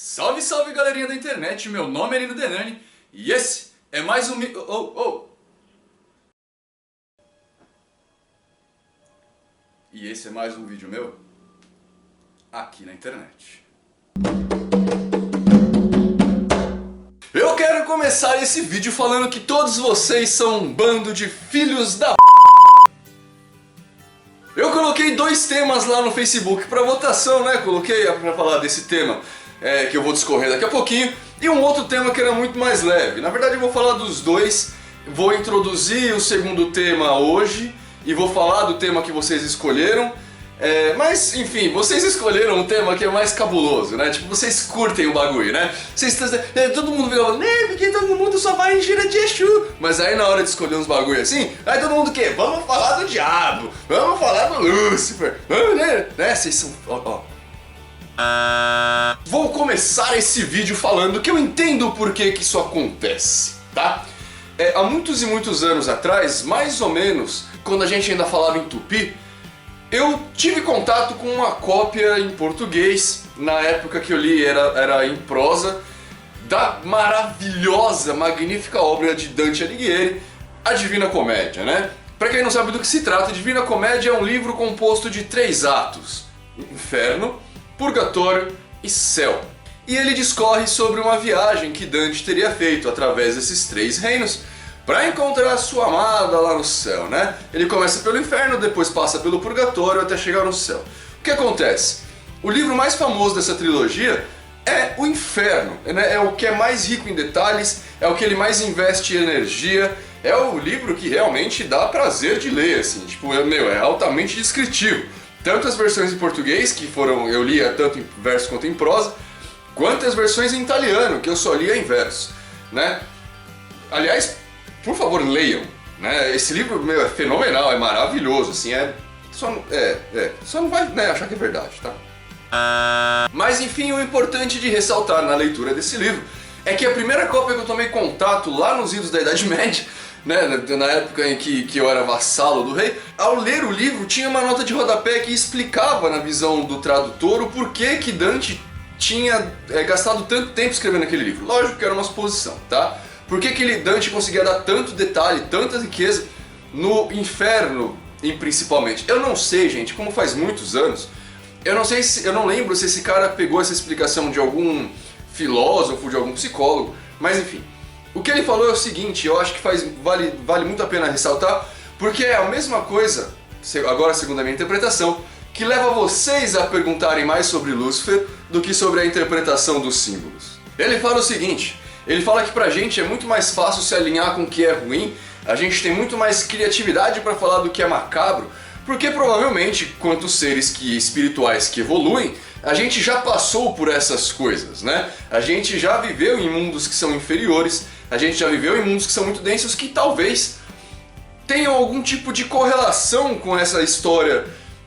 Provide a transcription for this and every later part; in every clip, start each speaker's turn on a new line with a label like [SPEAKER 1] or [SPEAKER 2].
[SPEAKER 1] Salve, salve galerinha da internet, meu nome é Nino Denani e esse é mais um... E esse é mais um vídeo meu aqui na internet. Eu quero começar esse vídeo falando que todos vocês são um bando de filhos da... Eu coloquei dois temas lá no Facebook para votação, né? Coloquei para falar desse tema que eu vou discorrer daqui a pouquinho, e um outro tema que era muito mais leve. Na verdade eu vou falar dos dois, vou introduzir o segundo tema hoje e vou falar do tema que vocês escolheram. Mas enfim, vocês escolheram um tema que é mais cabuloso, né? Tipo, vocês curtem o bagulho, né? Todo mundo fica falando, né? Porque todo mundo só vai em gira de Exu. Mas aí na hora de escolher uns bagulho assim, aí todo mundo quer, vamos falar do diabo, vamos falar do Lúcifer, vamos, né? Vocês são... Vou começar esse vídeo falando que eu entendo o porquê que isso acontece, tá? Há muitos e muitos anos atrás, mais ou menos, quando a gente ainda falava em tupi, eu tive contato com uma cópia em português, na época que eu li era em prosa, da maravilhosa, magnífica obra de Dante Alighieri, A Divina Comédia, né? Pra quem não sabe do que se trata, Divina Comédia é um livro composto de 3 atos: Inferno, Purgatório e Céu. E ele discorre sobre uma viagem que Dante teria feito através desses 3 reinos para encontrar a sua amada lá no céu, né? Ele começa pelo inferno, depois passa pelo purgatório até chegar no céu. O que acontece? O livro mais famoso dessa trilogia é o Inferno, né? É o que é mais rico em detalhes, é o que ele mais investe energia, é o livro que realmente dá prazer de ler, assim, tipo, é altamente descritivo. Tanto as versões em português, que eu lia tanto em verso quanto em prosa, quanto as versões em italiano, que eu só lia em verso, né? Aliás, por favor, leiam, né? Esse livro, é fenomenal, é maravilhoso, assim, só não vai, né, achar que é verdade, tá? Mas enfim, o importante de ressaltar na leitura desse livro é que a primeira cópia que eu tomei contato lá nos idos da Idade Média, né, na época em que eu era vassalo do rei, ao ler o livro tinha uma nota de rodapé que explicava na visão do tradutor o porquê que Dante tinha gastado tanto tempo escrevendo aquele livro. Lógico que era uma suposição, tá? Por que Dante conseguia dar tanto detalhe, tanta riqueza no inferno, principalmente? Eu não sei, gente, como faz muitos anos, eu não lembro se esse cara pegou essa explicação de algum filósofo, de algum psicólogo, mas enfim. O que ele falou é o seguinte, eu acho que vale muito a pena ressaltar, porque é a mesma coisa, agora segundo a minha interpretação, que leva vocês a perguntarem mais sobre Lúcifer do que sobre a interpretação dos símbolos. Ele fala o seguinte, ele fala que pra gente é muito mais fácil se alinhar com o que é ruim, a gente tem muito mais criatividade para falar do que é macabro, porque provavelmente, quanto seres espirituais que evoluem, a gente já passou por essas coisas, né? A gente já viveu em mundos que são inferiores, a gente já viveu em mundos que são muito densos, que talvez tenham algum tipo de correlação com essa história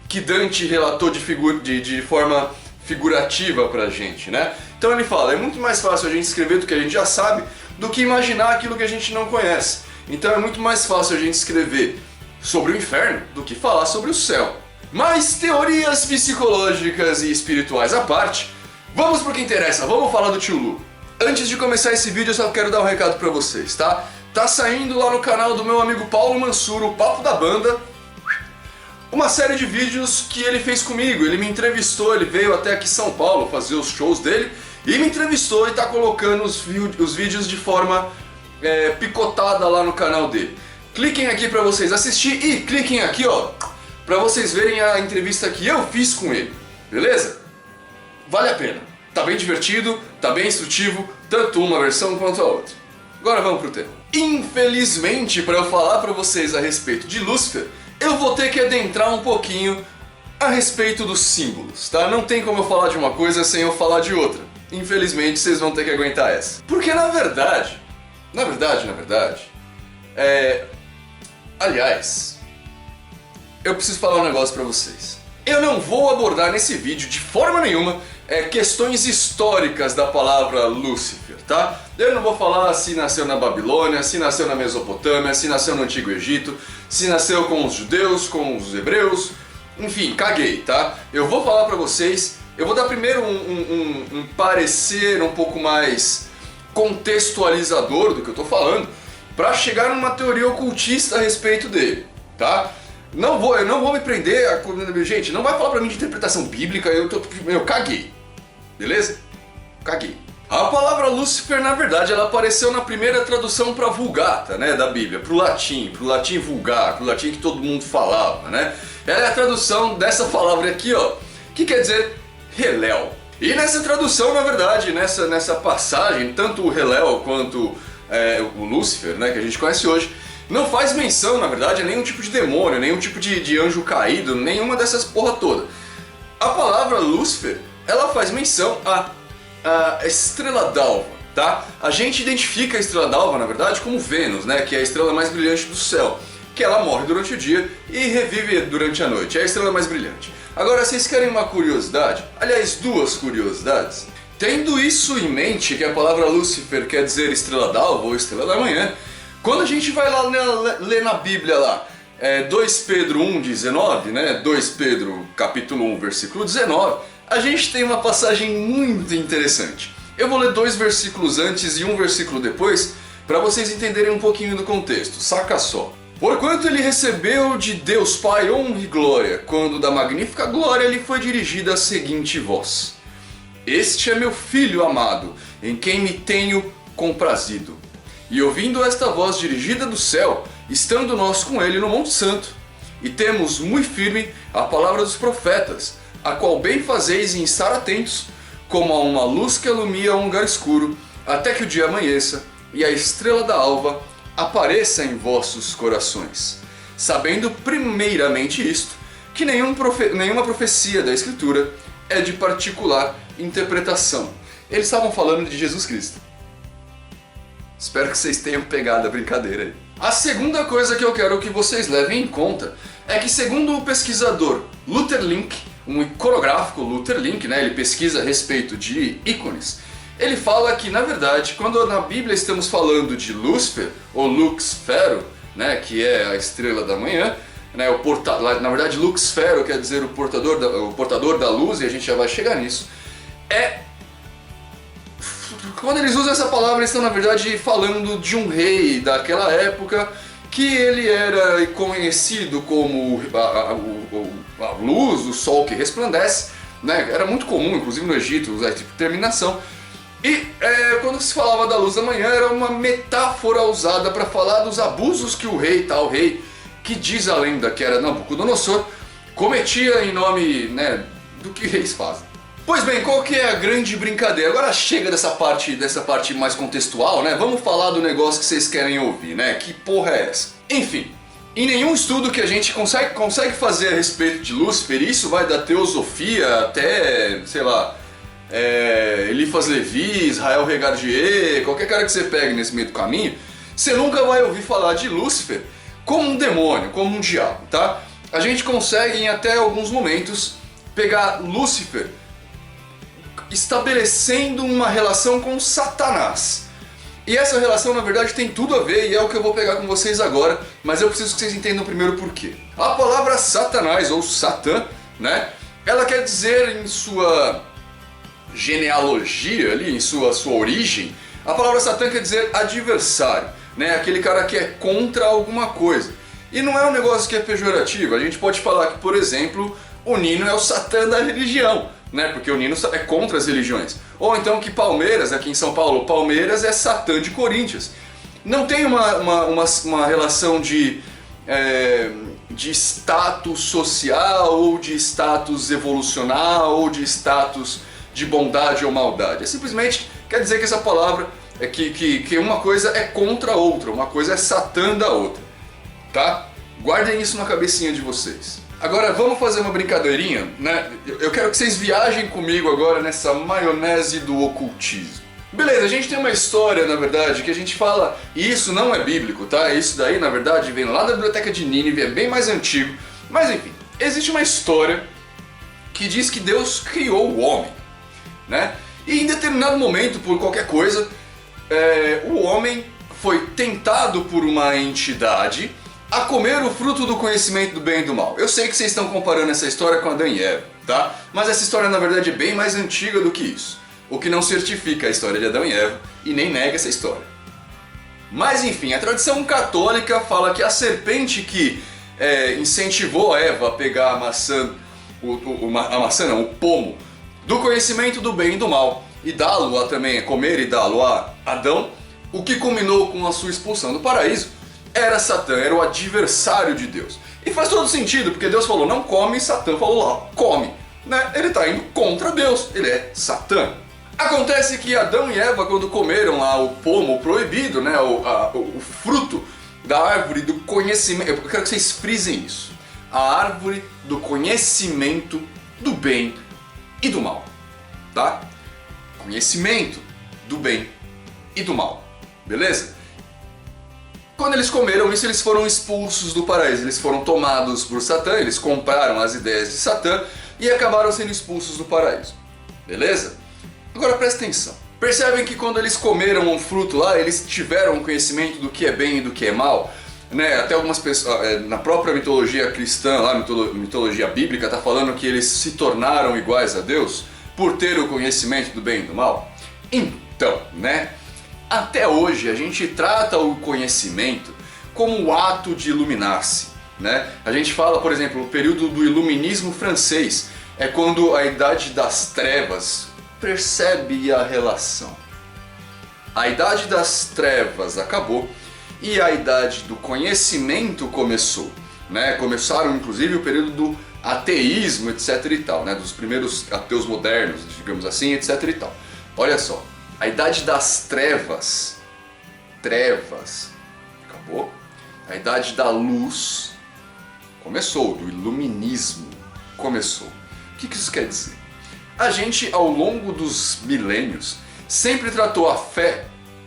[SPEAKER 1] que Dante relatou de forma figurativa pra gente, né? Então ele fala, é muito mais fácil a gente escrever do que a gente já sabe do que imaginar aquilo que a gente não conhece. Então é muito mais fácil a gente escrever sobre o inferno do que falar sobre o céu. Mas teorias psicológicas e espirituais à parte, vamos pro que interessa, vamos falar do Tio Lu. Antes de começar esse vídeo eu só quero dar um recado pra vocês, tá? Tá saindo lá no canal do meu amigo Paulo Mansuro, o Papo da Banda, uma série de vídeos que ele fez comigo. Ele me entrevistou, ele veio até aqui em São Paulo fazer os shows dele e me entrevistou e tá colocando os vídeos de forma picotada lá no canal dele. Cliquem aqui pra vocês assistir e cliquem aqui, ó, pra vocês verem a entrevista que eu fiz com ele, beleza? Vale a pena, tá bem divertido, tá bem instrutivo, tanto uma versão quanto a outra. Agora vamos pro tema. Infelizmente, pra eu falar pra vocês a respeito de Lúcifer, eu vou ter que adentrar um pouquinho a respeito dos símbolos, tá? Não tem como eu falar de uma coisa sem eu falar de outra. Infelizmente, vocês vão ter que aguentar essa. Porque na verdade, aliás, eu preciso falar um negócio pra vocês. Eu não vou abordar nesse vídeo de forma nenhuma questões históricas da palavra Lúcifer, tá? Eu não vou falar se nasceu na Babilônia, se nasceu na Mesopotâmia, se nasceu no Antigo Egito, se nasceu com os judeus, com os hebreus, enfim, caguei, tá? Eu vou falar pra vocês Eu vou dar primeiro um parecer um pouco mais contextualizador do que eu estou falando, para chegar numa teoria ocultista a respeito dele, tá? Eu não vou me prender a... Gente, não vai falar pra mim de interpretação bíblica, eu caguei, beleza? Caguei. A palavra Lúcifer, na verdade, ela apareceu na primeira tradução para Vulgata, né, da Bíblia, pro latim vulgar, pro latim que todo mundo falava, né? Ela é a tradução dessa palavra aqui, ó, que quer dizer Helel. E nessa tradução, na verdade, nessa passagem, tanto o Helel quanto o Lúcifer, né, que a gente conhece hoje, não faz menção, na verdade, a nenhum tipo de demônio, nenhum tipo de anjo caído, nenhuma dessas porra toda. A palavra Lúcifer, ela faz menção a estrela d'alva, tá? A gente identifica a estrela d'alva, na verdade, como Vênus, né, que é a estrela mais brilhante do céu, que ela morre durante o dia e revive durante a noite, é a estrela mais brilhante. Agora, vocês querem uma curiosidade? Aliás, duas curiosidades. Tendo isso em mente, que a palavra Lúcifer quer dizer estrela d'alva ou estrela da manhã, quando a gente vai lá ler na Bíblia lá, 2 Pedro 1,19, né? 2 Pedro capítulo 1, versículo 19, a gente tem uma passagem muito interessante. Eu vou ler 2 versículos antes e 1 versículo depois, para vocês entenderem um pouquinho do contexto. Saca só. Porquanto ele recebeu de Deus Pai honra e glória, quando da magnífica glória lhe foi dirigida a seguinte voz: Este é meu Filho amado, em quem me tenho comprazido. E ouvindo esta voz dirigida do céu, estando nós com ele no Monte Santo, e temos muito firme a palavra dos profetas, a qual bem fazeis em estar atentos, como a uma luz que alumia um lugar escuro, até que o dia amanheça, e a estrela da alva apareça em vossos corações. Sabendo primeiramente isto, que nenhuma profecia da Escritura é de particular interpretação. Eles estavam falando de Jesus Cristo. Espero que vocês tenham pegado a brincadeira aí. A segunda coisa que eu quero que vocês levem em conta é que, segundo o pesquisador Luther Link, um iconográfico Luther Link, né, ele pesquisa a respeito de ícones, ele fala que, na verdade, quando na Bíblia estamos falando de Lúcifer, ou Lux Fero, né, que é a estrela da manhã, né, na verdade Lux Fero quer dizer o portador da luz, e a gente já vai chegar nisso, quando eles usam essa palavra, eles estão, na verdade, falando de um rei daquela época, que ele era conhecido como a luz, o sol que resplandece, né? Era muito comum, inclusive no Egito, usar esse tipo de terminação. E quando se falava da luz da manhã, era uma metáfora usada para falar dos abusos que o rei, tal rei, que diz a lenda que era Nabucodonosor, cometia em nome, né, do que reis fazem. Pois bem, qual que é a grande brincadeira? Agora chega dessa parte mais contextual, né? Vamos falar do negócio que vocês querem ouvir, né? Que porra é essa? Enfim, em nenhum estudo que a gente consegue fazer a respeito de Lúcifer, isso vai da teosofia até, sei lá, Eliphas Levi, Israel Regardie, qualquer cara que você pegue nesse meio do caminho, você nunca vai ouvir falar de Lúcifer como um demônio, como um diabo, tá? A gente consegue, em até alguns momentos, pegar Lúcifer estabelecendo uma relação com Satanás. E essa relação, na verdade, tem tudo a ver, e é o que eu vou pegar com vocês agora, mas eu preciso que vocês entendam primeiro por quê. A palavra Satanás, ou Satã, né, ela quer dizer em sua genealogia, ali, em sua origem, a palavra Satã quer dizer adversário, né, aquele cara que é contra alguma coisa. E não é um negócio que é pejorativo, a gente pode falar que, por exemplo, o Nino é o Satã da religião, né? Porque o Nino é contra as religiões. Ou então que Palmeiras, aqui em São Paulo, Palmeiras é Satã de Corinthians. Não tem uma relação de status social, ou de status evolucional, ou de status de bondade ou maldade. É simplesmente quer dizer que essa palavra é que uma coisa é contra a outra, uma coisa é Satã da outra. Tá? Guardem isso na cabecinha de vocês. Agora vamos fazer uma brincadeirinha, né? Eu quero que vocês viajem comigo agora nessa maionese do ocultismo. Beleza, a gente tem uma história, na verdade, que a gente fala, e isso não é bíblico, tá? Isso daí, na verdade, vem lá da biblioteca de Nínive, é bem mais antigo. Mas enfim, existe uma história que diz que Deus criou o homem, né? E em determinado momento, por qualquer coisa, o homem foi tentado por uma entidade a comer o fruto do conhecimento do bem e do mal. Eu sei que vocês estão comparando essa história com Adão e Eva. tá? Mas essa história na verdade é bem mais antiga do que isso, o que não certifica a história de Adão e Eva e nem nega essa história. Mas enfim, a tradição católica fala que a serpente que incentivou Eva a pegar a maçã, o pomo, do conhecimento do bem e do mal, e dá-lo a também comer e dá-lo a Adão, o que culminou com a sua expulsão do paraíso, era Satã, era o adversário de Deus. E faz todo sentido, porque Deus falou não come, e Satã falou lá, come. Né? Ele está indo contra Deus, ele é Satã. Acontece que Adão e Eva, quando comeram lá o pomo proibido, né, o fruto da árvore do conhecimento, eu quero que vocês frisem isso, a árvore do conhecimento do bem e do mal, tá? Conhecimento do bem e do mal, beleza? Quando eles comeram isso, eles foram expulsos do paraíso, eles foram tomados por Satã, eles compraram as ideias de Satã e acabaram sendo expulsos do paraíso, beleza? Agora presta atenção, percebem que quando eles comeram um fruto lá, eles tiveram conhecimento do que é bem e do que é mal, né? Até algumas pessoas, na própria mitologia cristã, lá, mitologia bíblica, tá falando que eles se tornaram iguais a Deus por ter o conhecimento do bem e do mal. Então, né? Até hoje a gente trata o conhecimento como o ato de iluminar-se, né? A gente fala, por exemplo, o período do iluminismo francês é quando a idade das trevas percebe a relação. A idade das trevas acabou e a idade do conhecimento começou, né? Começaram inclusive o período do ateísmo, etc e tal, né? Dos primeiros ateus modernos, digamos assim, etc e tal. Olha só, a idade das trevas acabou, a idade da luz começou, do iluminismo começou. O que isso quer dizer? A gente, ao longo dos milênios, sempre tratou a fé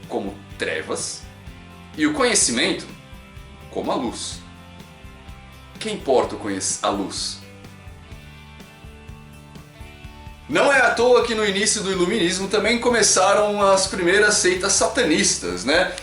[SPEAKER 1] como trevas e o conhecimento como a luz. Quem importa a luz? Não é à toa que no início do iluminismo também começaram as primeiras seitas satanistas, né?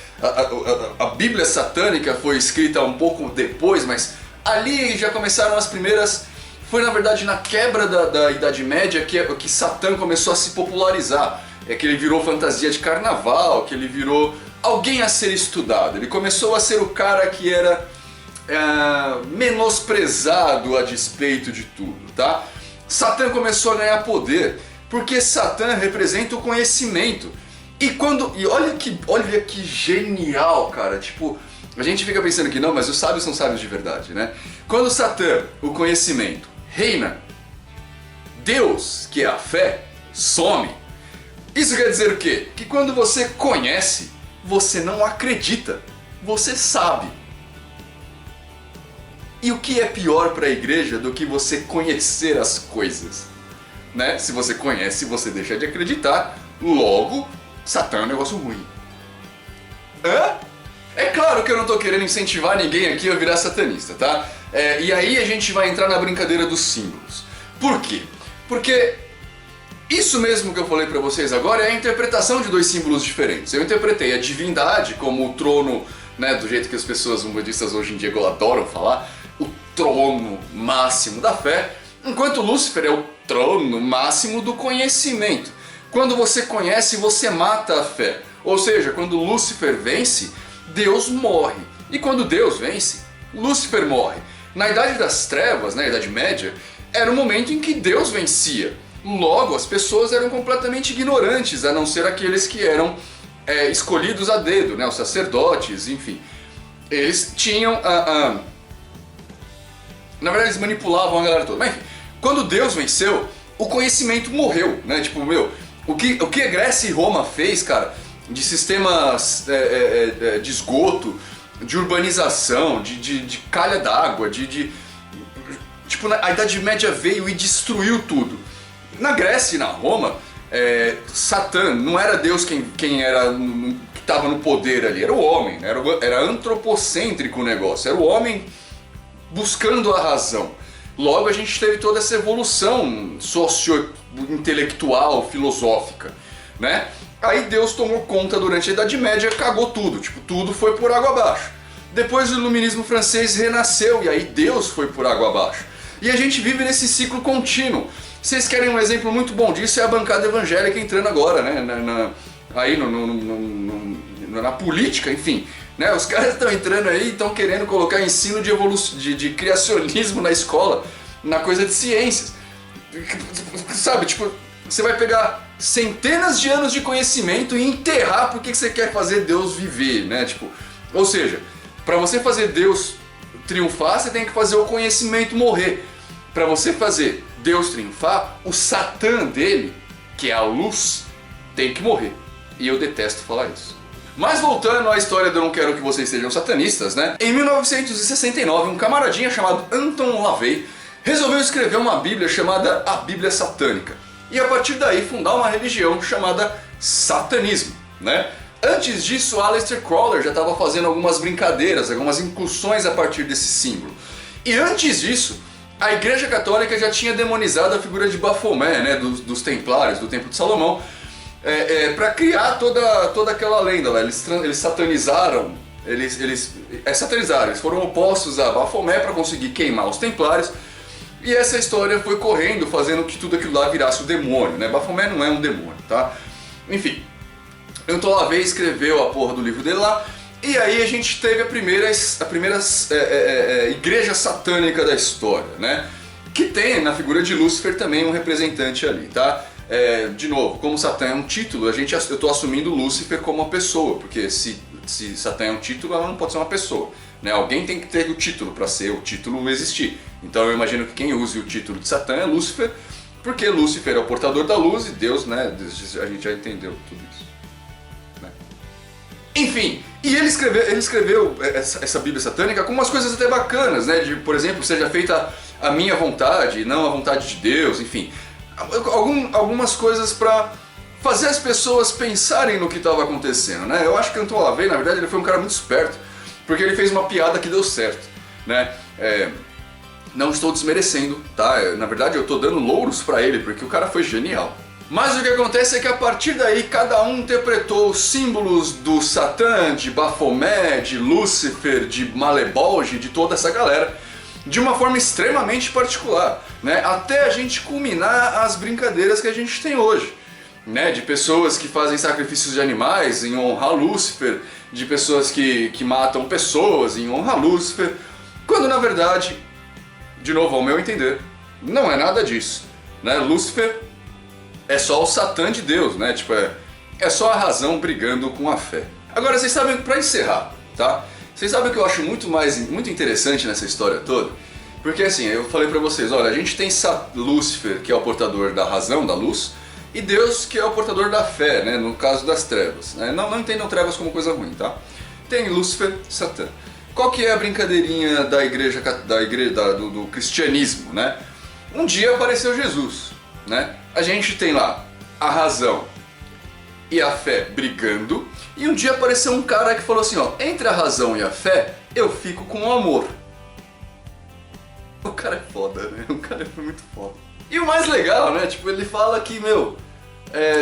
[SPEAKER 1] A Bíblia satânica foi escrita um pouco depois, mas ali já começaram as primeiras. Foi na verdade na quebra da Idade Média que Satã começou a se popularizar. É que ele virou fantasia de carnaval, que ele virou alguém a ser estudado. Ele começou a ser o cara que era menosprezado a despeito de tudo, tá? Satã começou a ganhar poder porque Satã representa o conhecimento. E olha que genial, cara. Tipo, a gente fica pensando que não, mas os sábios são sábios de verdade, né? Quando Satã, o conhecimento, reina, Deus, que é a fé, some. Isso quer dizer o quê? Que quando você conhece, você não acredita, você sabe. E o que é pior para a igreja do que você conhecer as coisas? Né? Se você conhece, você deixa de acreditar, logo, Satã é um negócio ruim. Hã? É claro que eu não tô querendo incentivar ninguém aqui a virar satanista, tá? E aí a gente vai entrar na brincadeira dos símbolos. Por quê? Porque isso mesmo que eu falei pra vocês agora é a interpretação de dois símbolos diferentes. Eu interpretei a divindade como o trono, né, do jeito que as pessoas umbandistas hoje em dia adoram falar, o trono máximo da fé, enquanto Lúcifer é o trono máximo do conhecimento. Quando você conhece, você mata a fé. Ou seja, quando Lúcifer vence, Deus morre. E quando Deus vence, Lúcifer morre. Na Idade das Trevas, na Idade Média, era o momento em que Deus vencia. Logo, as pessoas eram completamente ignorantes, a não ser aqueles que eram escolhidos a dedo, né? Os sacerdotes, enfim. Eles tinham na verdade, eles manipulavam a galera toda. Mas enfim, quando Deus venceu, o conhecimento morreu, né? Tipo, o que a Grécia e Roma fez, cara, de sistemas de esgoto, de urbanização, de calha d'água, tipo, a Idade Média veio e destruiu tudo. Na Grécia e na Roma, Satã não era Deus quem era que estava no poder ali, era o homem, né? Era antropocêntrico o negócio, era o homem buscando a razão. Logo a gente teve toda essa evolução socio-intelectual, filosófica, né? Aí Deus tomou conta durante a Idade Média, cagou tudo, tipo, tudo foi por água abaixo. Depois o iluminismo francês renasceu e aí Deus foi por água abaixo. E a gente vive nesse ciclo contínuo. Vocês querem um exemplo muito bom disso? É a bancada evangélica entrando agora, né? Aí na política, enfim. Né? Os caras estão entrando aí e estão querendo colocar ensino de criacionismo na escola, na coisa de ciências. Sabe, tipo, você vai pegar centenas de anos de conhecimento e enterrar porque você quer fazer Deus viver, né? Tipo, ou seja, para você fazer Deus triunfar, você tem que fazer o conhecimento morrer. Para você fazer Deus triunfar, o Satã dele, que é a luz, tem que morrer. E eu detesto falar isso. Mas voltando à história do Eu Não Quero Que Vocês Sejam Satanistas, né? Em 1969, um camaradinha chamado Anton LaVey resolveu escrever uma bíblia chamada a Bíblia Satânica. E a partir daí fundar uma religião chamada Satanismo, né? Antes disso, Aleister Crowley já estava fazendo algumas brincadeiras, algumas incursões a partir desse símbolo. E antes disso, a Igreja Católica já tinha demonizado a figura de Baphomet, né? Dos Templários, do Templo de Salomão, para criar toda aquela lenda lá. Eles satanizaram, satanizaram, eles foram opostos a Baphomet para conseguir queimar os Templários. E essa história foi correndo, fazendo que tudo aquilo lá virasse o demônio, né? Baphomet não é um demônio, tá? Enfim, Anton LaVey escreveu a porra do livro dele lá, e aí a gente teve a primeira igreja satânica da história, né? Que tem na figura de Lúcifer também um representante ali, tá? De novo, como Satã é um título, eu estou assumindo Lúcifer como uma pessoa, porque se Satã é um título, ela não pode ser uma pessoa, né? Alguém tem que ter o título para ser o título existir. Então eu imagino que quem use o título de Satã é Lúcifer, porque Lúcifer é o portador da luz e Deus, né? A gente já entendeu tudo isso, né? Enfim, e ele escreveu essa Bíblia Satânica com umas coisas até bacanas, né? De, por exemplo, seja feita a minha vontade, não a vontade de Deus, enfim. Algumas coisas para fazer as pessoas pensarem no que estava acontecendo, né? Eu acho que Anton LaVey, na verdade, ele foi um cara muito esperto, porque ele fez uma piada que deu certo, né? Não estou desmerecendo, tá? Na verdade, eu estou dando louros para ele, porque o cara foi genial. Mas o que acontece é que a partir daí cada um interpretou os símbolos do Satã, de Baphomet, de Lúcifer, de Malebolge, de toda essa galera, de uma forma extremamente particular, né? Até a gente culminar as brincadeiras que a gente tem hoje, né? De pessoas que fazem sacrifícios de animais em honra a Lúcifer, de pessoas que matam pessoas em honra a Lúcifer, quando na verdade, de novo ao meu entender, não é nada disso, né? Lúcifer é só o Satã de Deus, né? Tipo, é só a razão brigando com a fé. Agora, vocês sabem, pra encerrar, tá? Vocês sabem o que eu acho muito interessante nessa história toda? Porque assim, eu falei pra vocês, olha, a gente tem Lúcifer, que é o portador da razão, da luz, e Deus, que é o portador da fé, né? No caso das trevas, né? Não entendam trevas como coisa ruim, tá? Tem Lúcifer, Satã. Qual que é a brincadeirinha do cristianismo, né? Um dia apareceu Jesus, né? A gente tem lá a razão e a fé brigando, e um dia apareceu um cara que falou assim, ó, entre a razão e a fé, eu fico com o amor. O cara é foda, né? O cara foi muito foda. E o mais legal, né? Tipo, ele fala que,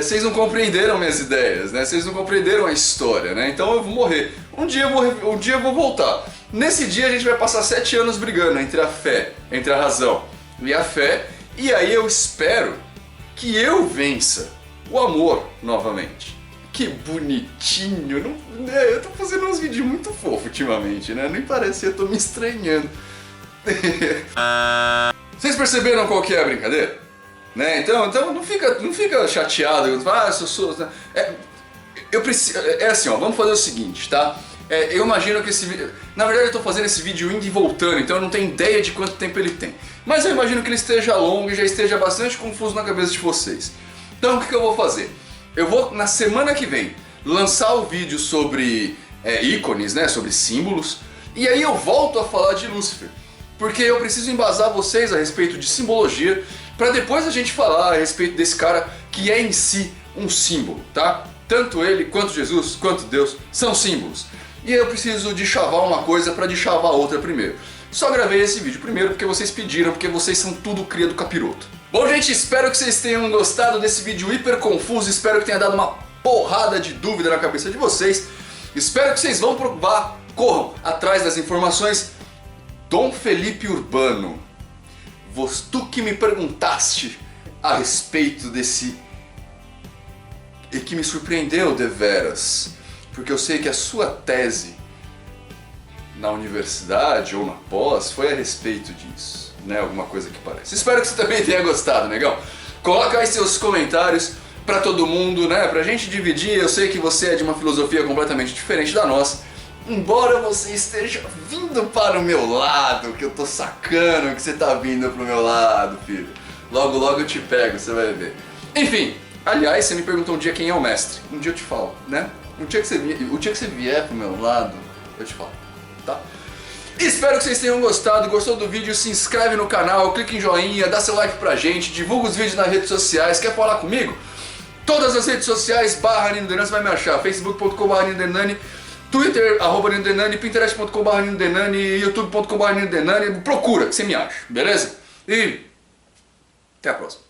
[SPEAKER 1] vocês não compreenderam minhas ideias, né? Vocês não compreenderam a história, né? Então eu vou morrer. Um dia eu vou voltar. Nesse dia a gente vai passar 7 anos brigando entre a fé, entre a razão e a fé, e aí eu espero que eu vença o amor novamente. Que bonitinho, eu tô fazendo uns vídeos muito fofos ultimamente, né? Nem parece que eu tô me estranhando. Vocês perceberam qual que é a brincadeira? Né? Então não fica chateado, eu preciso, assim, ó, vamos fazer o seguinte, tá? Eu imagino que esse vídeo, na verdade eu tô fazendo esse vídeo indo e voltando, então eu não tenho ideia de quanto tempo ele tem. Mas eu imagino que ele esteja longo e já esteja bastante confuso na cabeça de vocês. Então o que eu vou fazer? Eu vou, na semana que vem, lançar o vídeo sobre ícones, né, sobre símbolos, e aí eu volto a falar de Lúcifer, porque eu preciso embasar vocês a respeito de simbologia, para depois a gente falar a respeito desse cara que é em si um símbolo, tá? Tanto ele, quanto Jesus, quanto Deus, são símbolos. E eu preciso de chavar uma coisa para chavar a outra primeiro. Só gravei esse vídeo primeiro porque vocês pediram, porque vocês são tudo cria do capiroto. Bom, gente, espero que vocês tenham gostado desse vídeo hiper confuso, espero que tenha dado uma porrada de dúvida na cabeça de vocês. Espero que vocês corram atrás das informações. Dom Felipe Urbano, tu que me perguntaste a respeito desse... e que me surpreendeu deveras, porque eu sei que a sua tese na universidade ou na pós foi a respeito disso, né? Alguma coisa que parece. Espero que você também tenha gostado, negão. Coloca aí seus comentários pra todo mundo, né? Pra gente dividir. Eu sei que você é de uma filosofia completamente diferente da nossa. Embora você esteja vindo para o meu lado, que eu tô sacando que você tá vindo pro meu lado, filho. Logo, logo eu te pego, você vai ver. Enfim, aliás, você me perguntou um dia quem é o mestre. Um dia eu te falo, né? O dia que você vier pro meu lado, eu te falo, tá? Espero que vocês tenham gostado. Gostou do vídeo? Se inscreve no canal, clica em joinha, dá seu like pra gente, divulga os vídeos nas redes sociais. Quer falar comigo? Todas as redes sociais, @NinoDenani, você vai me achar. facebook.com/NinoDenani, Twitter, @NinoDenani, pinterest.com/NinoDenani, youtube.com/NinoDenani. Procura que você me acha, beleza? E até a próxima.